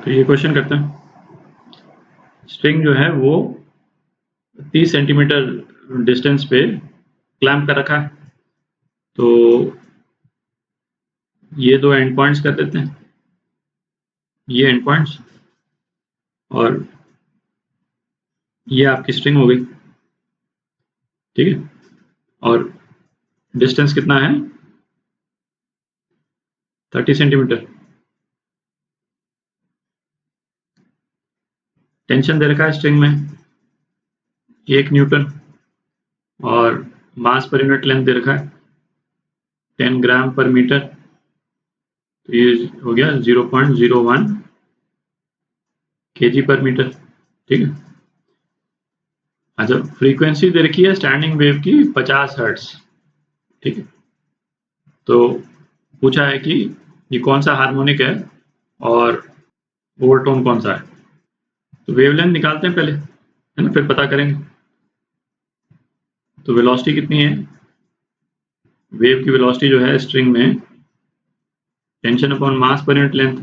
तो ये क्वेश्चन करते हैं। स्ट्रिंग जो है वो 30 सेंटीमीटर डिस्टेंस पे क्लैंप कर रखा है। तो ये दो एंड पॉइंट्स कर देते हैं, ये एंड पॉइंट्स, और ये आपकी स्ट्रिंग हो गई। ठीक है, और डिस्टेंस कितना है? 30 सेंटीमीटर। टेंशन दे रखा है स्ट्रिंग में 1 न्यूटन, और मास पर यूनिट लेंथ दे रखा है 10 ग्राम पर मीटर। तो ये हो गया 0.01 kg पर मीटर। ठीक है। अच्छा, फ्रीक्वेंसी दे रखी है स्टैंडिंग वेव की 50 हर्ट्ज। ठीक है, तो पूछा है कि ये कौन सा हार्मोनिक है और ओवरटोन कौन सा है। तो वेवलेंथ निकालते हैं पहले, है ना, फिर पता करेंगे। तो वेलोसिटी कितनी है? वेव की वेलोसिटी जो है स्ट्रिंग में tension upon mass per unit length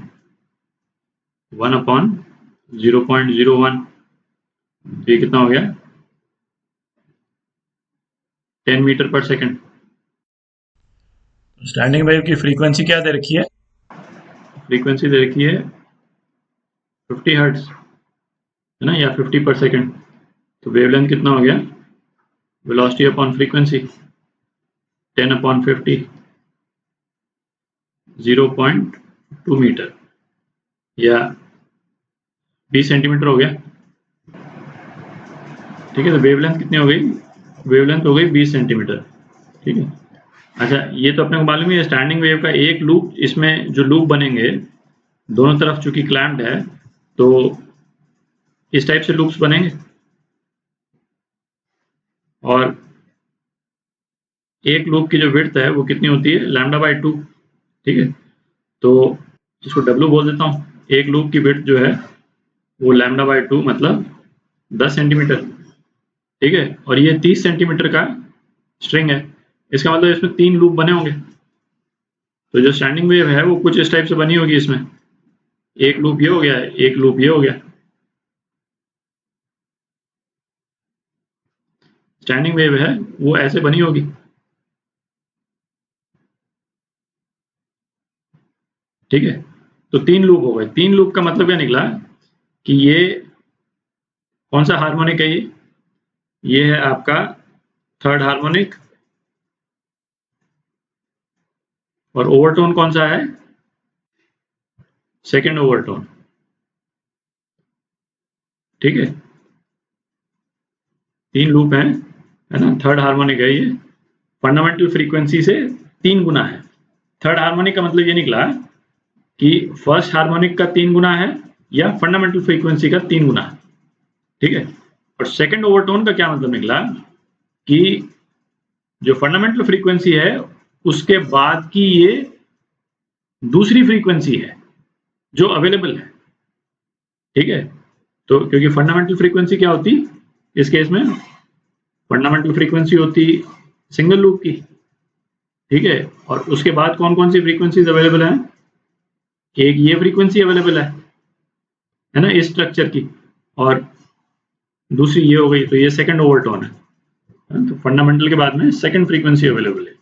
1/0.01। ये कितना हो गया? 10 मीटर पर सेकंड। स्टैंडिंग वेव की फ्रीक्वेंसी क्या दे रखी है? फ्रीक्वेंसी दे रखी है 50 हर्ट्ज, है ना, या 50 पर सेकंड। तो वेवलेंथ कितना हो गया? वेलोसिटी अपॉन फ्रीक्वेंसी 10/50, 0.2 मीटर या 20 सेंटीमीटर हो गया। ठीक है, तो वेवलेंथ कितनी हो गई? वेवलेंथ हो गई 20 सेंटीमीटर। ठीक है। अच्छा, ये तो अपने को मालूम है स्टैंडिंग वेव का एक लूप, इसमें जो लूप बनेंगे दोनों तरफ चूंकि क्लैम्प्ड है तो इस टाइप से लूप्स बनेंगे, और एक लूप की जो विड्थ है वो कितनी होती है? λ/2। ठीक है, तो इसको W बोल देता हूँ। एक लूप की विड्थ जो है वो λ/2 मतलब 10 सेंटीमीटर। ठीक है, और ये 30 सेंटीमीटर का स्ट्रिंग है, इसका मतलब इसमें 3 लूप बने होंगे। तो जो स्टैंडिंग वेव है वो कुछ इस टाइप से बनी होगी। इसमें एक लूप ये हो गया, एक लूप ये हो गया। स्टैंडिंग वेव है वो ऐसे बनी होगी। ठीक है, तो 3 लूप हो गए। 3 लूप का मतलब क्या निकला कि ये कौन सा हार्मोनिक है? ये है आपका थर्ड हार्मोनिक, और ओवरटोन कौन सा है? Second overtone. ठीक है, 3 लूप हैं, है ना। थर्ड हार्मोनिक है ये, फंडामेंटल फ्रीक्वेंसी से 3 गुना है। थर्ड हार्मोनिक का मतलब ये निकला कि फर्स्ट हार्मोनिक का 3 गुना है या फंडामेंटल फ्रीक्वेंसी का 3 गुना है। ठीक है, और सेकंड ओवरटोन का क्या मतलब निकला कि जो फंडामेंटल फ्रीक्वेंसी है उसके बाद की ये दूसरी फ्रीक्वेंसी है जो अवेलेबल है। ठीक है, तो क्योंकि फंडामेंटल फ्रीक्वेंसी क्या होती इस केस में? फंडामेंटल फ्रीक्वेंसी होती सिंगल लूप की। ठीक है, और उसके बाद कौन कौन सी फ्रीक्वेंसीज अवेलेबल है? एक ये फ्रीक्वेंसी अवेलेबल है ना, इस स्ट्रक्चर की, और दूसरी ये हो गई। तो ये सेकंड ओवरटोन है। तो फंडामेंटल के बाद में सेकंड फ्रीक्वेंसी अवेलेबल है।